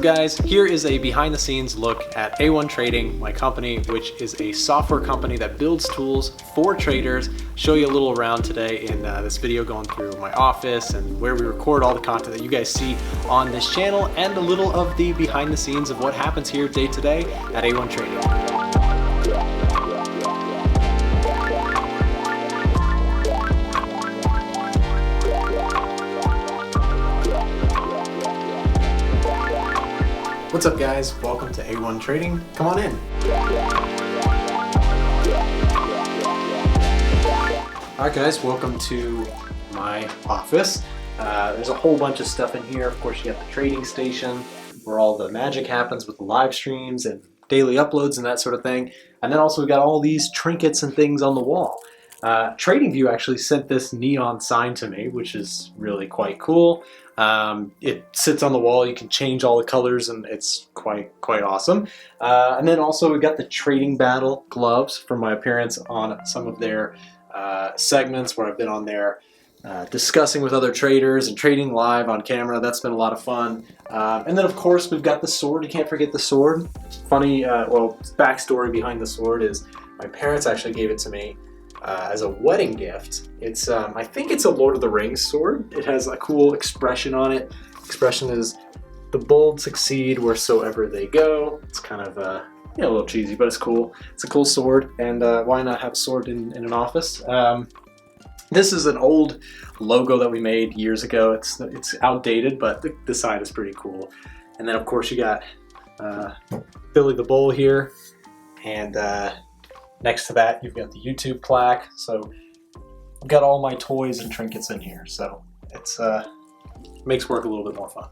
up guys? Here is a behind the scenes look at A1 Trading, my company, which is a software company that builds tools for traders. Show you a little around today in this video, going through my office and where we record all the content that you guys see on this channel, and a little of the behind the scenes of what happens here day to day at A1 Trading. What's up guys? Welcome to A1 Trading. Come on in. Alright guys, welcome to my office. There's a whole bunch of stuff in here. Of course you got the trading station where all the magic happens with the live streams and daily uploads and that sort of thing. And then also we got all these trinkets and things on the wall. TradingView actually sent this neon sign to me, which is really quite cool. It sits on the wall, you can change all the colors, and it's quite awesome. And then also we got the Trading Battle gloves from my appearance on some of their segments where I've been on there discussing with other traders and trading live on camera. That's been a lot of fun. And then of course we've got the sword. You can't forget the sword. Funny, backstory behind the sword is my parents actually gave it to me as a wedding gift. It's I think it's a Lord of the Rings sword. It has a cool expression on it. Expression is the bold succeed wheresoever they go. It's kind of a little cheesy, but it's cool. It's a cool sword, and why not have a sword in an office? This is an old logo that we made years ago. It's outdated, but the side is pretty cool. And then of course you got Billy the Bull here, and next to that, you've got the YouTube plaque. So I've got all my toys and trinkets in here. So it's makes work a little bit more fun.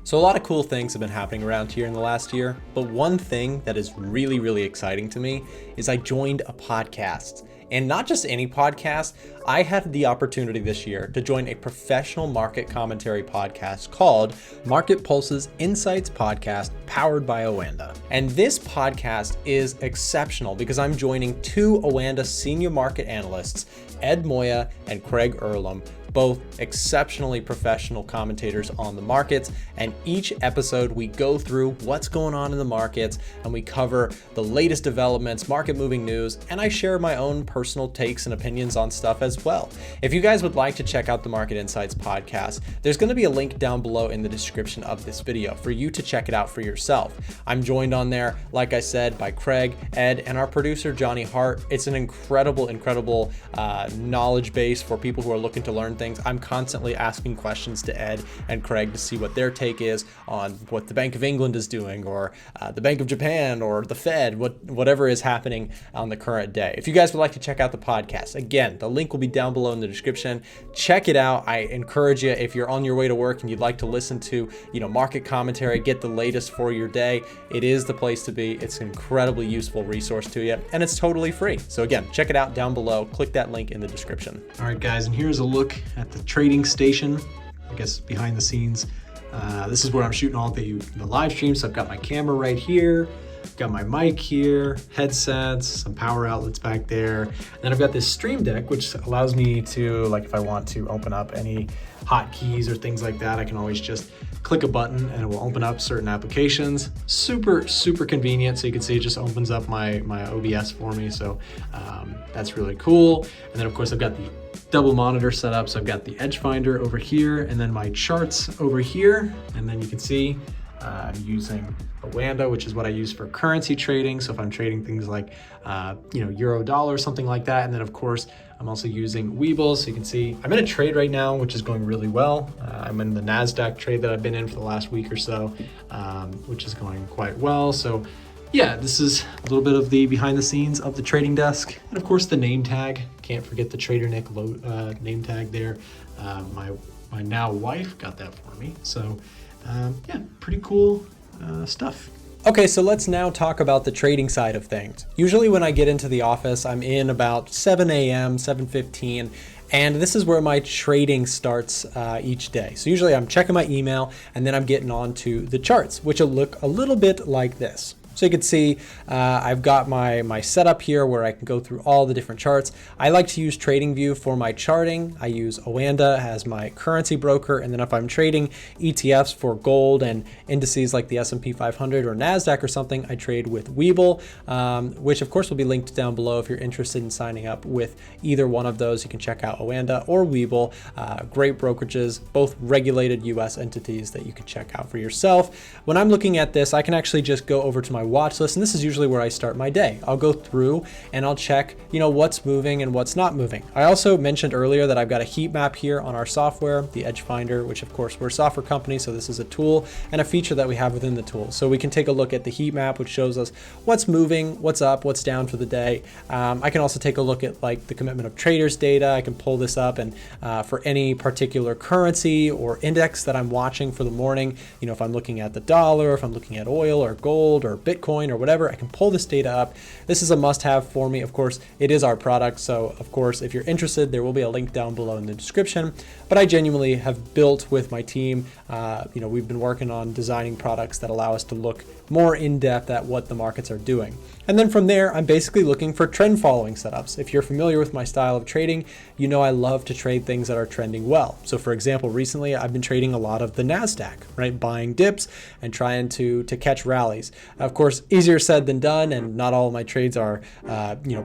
So a lot of cool things have been happening around here in the last year, but one thing that is really exciting to me is I joined a podcast. And not just any podcast, I had the opportunity this year to join a professional market commentary podcast called Market Pulse's Insights Podcast, powered by Oanda. And this podcast is exceptional because I'm joining two Oanda senior market analysts, Ed Moya and Craig Earlham, both exceptionally professional commentators on the markets. And each episode we go through what's going on in the markets, and we cover the latest developments, market moving news, and I share my own personal takes and opinions on stuff as well. If you guys would like to check out the Market Insights podcast, there's going to be a link down below in the description of this video for you to check it out for yourself. I'm joined on there, like I said, by Craig, Ed, and our producer Johnny Hart. It's an incredible knowledge base for people who are looking to learn things. I'm constantly asking questions to Ed and Craig to see what their take is on what the Bank of England is doing, or the Bank of Japan, or the Fed, whatever is happening on the current day. If you guys would like to check out the podcast, again, the link will be down below in the description. Check it out. I encourage you, if you're on your way to work and you'd like to listen to market commentary, get the latest for your day, it is the place to be. It's an incredibly useful resource to you, and it's totally free. So again, check it out down below. Click that link in the description. All right guys, and here's a look at the trading station, I guess behind the scenes. This is where I'm shooting all the live streams. So I've got my camera right here, got my mic here, headsets, some power outlets back there. And then I've got this stream deck, which allows me to, like, if I want to open up any hotkeys or things like that, I can always just click a button and it will open up certain applications. Super convenient. So you can see it just opens up my OBS for me. So that's really cool. And then of course I've got the double monitor set up. So I've got the EDGEFINDER over here and then my charts over here. And then you can see I'm using Oanda, which is what I use for currency trading. So if I'm trading things like, euro dollar, something like that. And then of course, I'm also using Webull. So you can see I'm in a trade right now, which is going really well. I'm in the NASDAQ trade that I've been in for the last week or so, which is going quite well. So yeah, this is a little bit of the behind the scenes of the trading desk. And of course the name tag, can't forget the Trader Nick name tag there. My now wife got that for me. So yeah, pretty cool stuff. Okay, so let's now talk about the trading side of things. Usually when I get into the office, I'm in about 7 a.m., 7:15, and this is where my trading starts each day. So usually I'm checking my email, and then I'm getting on to the charts, which will look a little bit like this. So you can see I've got my setup here where I can go through all the different charts. I like to use TradingView for my charting. I use Oanda as my currency broker. And then if I'm trading ETFs for gold and indices like the S&P 500 or NASDAQ or something, I trade with Webull, which of course will be linked down below if you're interested in signing up with either one of those. You can check out Oanda or Webull. Great brokerages, both regulated US entities that you can check out for yourself. When I'm looking at this, I can actually just go over to my watch list, and this is usually where I start my day. I'll go through and I'll check, what's moving and what's not moving. I also mentioned earlier that I've got a heat map here on our software, the EDGEFINDER, which of course we're a software company, so this is a tool and a feature that we have within the tool. So we can take a look at the heat map, which shows us what's moving, what's up, what's down for the day. I can also take a look at like the commitment of traders data. I can pull this up and for any particular currency or index that I'm watching for the morning, if I'm looking at the dollar, if I'm looking at oil or gold or Bitcoin or whatever, I can pull this data up. This is a must-have for me. Of course, it is our product. So of course, if you're interested, there will be a link down below in the description. But I genuinely have built with my team, we've been working on designing products that allow us to look more in depth at what the markets are doing. And then from there, I'm basically looking for trend following setups. If you're familiar with my style of trading, I love to trade things that are trending well. So for example, recently I've been trading a lot of the NASDAQ, right? Buying dips and trying to catch rallies. Of course, easier said than done, and not all of my trades are,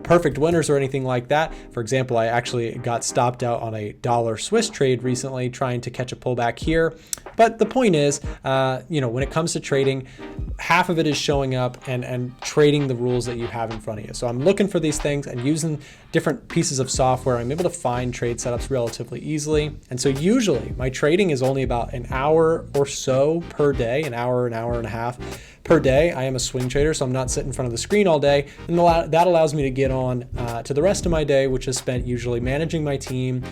perfect winners or anything like that. For example, I actually got stopped out on a dollar Swiss trade recently trying to catch a pullback here. But the point is, when it comes to trading, half of it is showing up and trading the rules that you have in front of you. So I'm looking for these things and using different pieces of software. I'm able to find trade setups relatively easily. And so usually my trading is only about an hour or so per day, an hour and a half per day. I am a swing trader, so I'm not sitting in front of the screen all day. And that allows me to get on to the rest of my day, which is spent usually managing my team.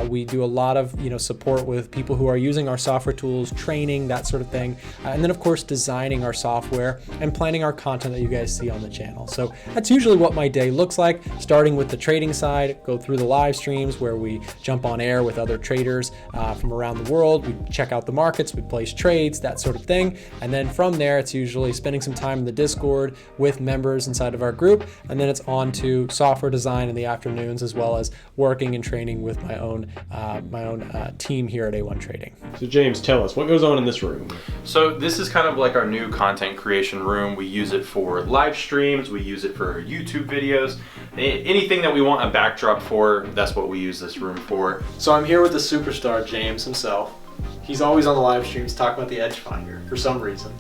We do a lot of support with people who are using our software tools, training, that sort of thing. And then of course, designing our software and planning our content that you guys see on the channel. So that's usually what my day looks like, starting with the trading side, go through the live streams where we jump on air with other traders from around the world. We check out the markets, we place trades, that sort of thing. And then from there, it's usually spending some time in the Discord with members inside of our group. And then it's on to software design in the afternoons, as well as working and training with my own team here at A1 Trading. So James, tell us, what goes on in this room? So this is kind of like our new content creation room. We use it for live streams, we use it for YouTube videos, anything that we want a backdrop for, that's what we use this room for. So I'm here with the superstar, James himself. He's always on the live streams talking about the EDGEFINDER for some reason.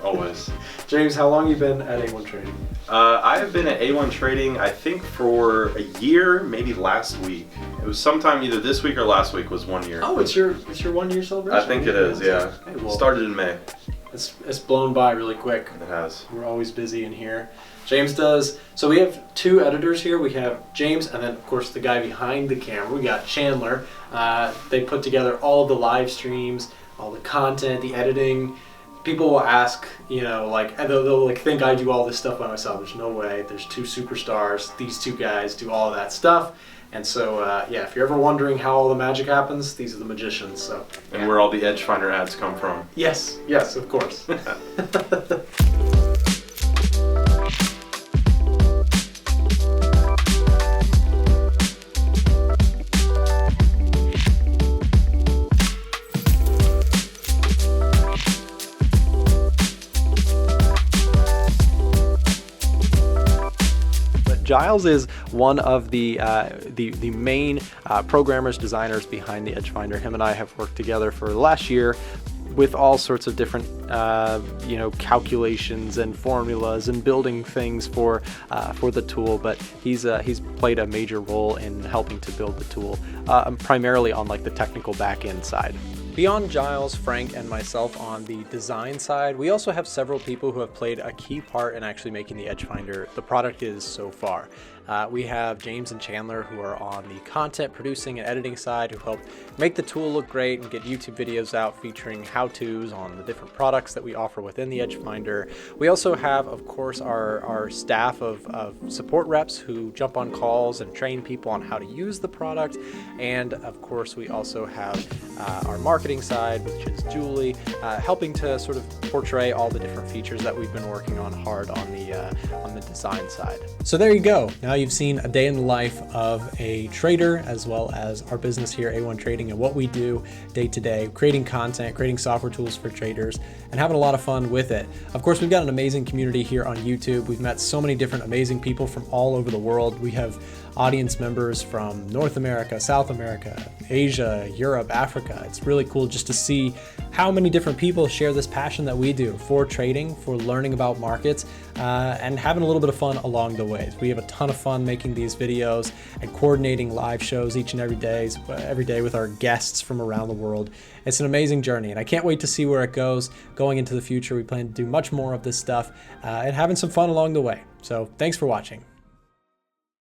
Always. James, how long have you been at A1 Trading? I have been at A1 Trading, I think for a year, maybe last week. It was sometime either this week or last week was 1 year. Oh, it's your 1 year celebration? I think it is, yeah. Hey, well, started in May. It's blown by really quick. It has. We're always busy in here. James does, so we have two editors here. We have James and then of course the guy behind the camera. We got Chandler. They put together all the live streams, all the content, the editing. People will ask, they'll think I do all this stuff by myself. There's no way. There's two superstars. These two guys do all of that stuff. And so, if you're ever wondering how all the magic happens, these are the magicians. So. And where all the EDGEFINDER ads come from. Yes, of course. Giles is one of the main programmers, designers behind the EDGEFINDER. Him and I have worked together for the last year with all sorts of different calculations and formulas and building things for the tool. But he's played a major role in helping to build the tool, primarily on like the technical back end side. Beyond Giles, Frank, and myself on the design side, we also have several people who have played a key part in actually making the EDGEFINDER the product is so far. We have James and Chandler who are on the content producing and editing side, who help make the tool look great and get YouTube videos out featuring how-tos on the different products that we offer within the EDGEFINDER. We also have, of course, our staff of support reps who jump on calls and train people on how to use the product. And of course, we also have our marketing side, which is Julie, helping to sort of portray all the different features that we've been working on hard on the design side. So there you go. Now you've seen a day in the life of a trader, as well as our business here, A1 Trading, and what we do day to day, creating content, creating software tools for traders, and having a lot of fun with it. Of course, we've got an amazing community here on YouTube. We've met so many different amazing people from all over the world. We have audience members from North America, South America, Asia, Europe, Africa. It's really cool just to see how many different people share this passion that we do for trading, for learning about markets, and having a little bit of fun along the way. We have a ton of fun making these videos and coordinating live shows each and every day with our guests from around the world. It's an amazing journey, and I can't wait to see where it goes going into the future. We plan to do much more of this stuff and having some fun along the way. So thanks for watching.